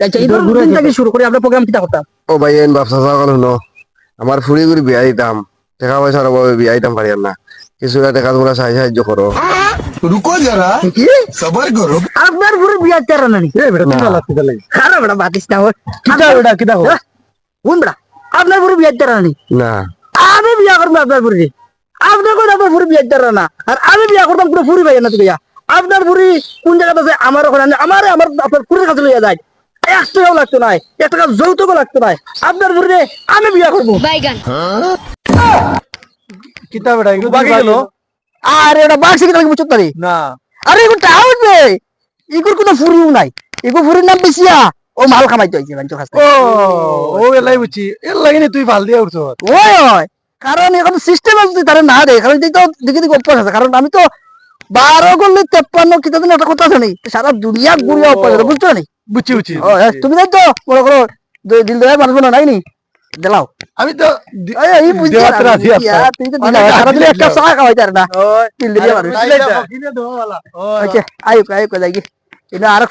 আচ্ছা ঈদের দিন থেকে শুরু করি আমরা প্রোগ্রাম কিটা করতাম। ও ভাই এন ব্যবসা চাওয়াল হলো আমার ফুড়ি গুড়ি বিয়া দিতাম টাকা পয়সার অভাবে বিয়া দিতাম পারি না কিছু টাকা তোমরা সাহায্য করো। रुको जरा কি सबर करो। আপনার পুরো বিয়া চারা না নি? এ বেটা তুই ভালো লাগতে তাহলে খারাপ বেটা বাতিস না ওর কিটা বেটা কিটা হো কোন বেটা আপনার পুরো বিয়া চারা না নি? না আমি বিয়া করবো আপনার পুরি আপনি কোন আপনার পুরো বিয়া চারা না আর আমি বিয়া করতাম পুরো ফুরি ভাই না তুই আপনার পুরি কোন জায়গাতে আছে আমার ওখানে আমার আপনার পুরীর কাছে লইয়া যায় 1 টাকাও লাগতো না 1 টাকা যৌতুকও লাগতো না আপনার পুরি আমি বিয়া করবো। কিটা বেটা এগুলো বাকি গেল আরে এটা বাক্সে কি লাগে বুঝতে পারি না আরে এগুলো টাউন রে এগুর কোনো ফুরিও নাই এগুলো ফুরির নাম বেশিয়া ও মাল খামাইতে হইছে বাঞ্চো খাস্তা ও ও এলাই বুঝছি এর লাগি তুই ভাল দিয়া উঠছ ওই ওই কারণ এখন সিস্টেম আছে তারা না দে কারণ দেখি তো দেখি অভ্যাস আছে কারণ আমি তো 12 করলে 53 কিতা দিন একটা কথা আছে নি সারা দুনিয়া ঘুরিয়া অভ্যাস আছে বুঝছো নি বুঝছি বুঝছি ও তুমি যাই তো মনে করো দিল দয়া মানুষ না নাই নি দিলাও আমি তো এই বুঝছি দেওয়াতে রাজি আছি। তুমি তো দিলা সারা দিন একটা চা খাওয়াইতে আর না দিল দিয়া মানুষ কিনে দেওয়া वाला আচ্ছা আয়ুক আয়ুক যাই কি এটা আর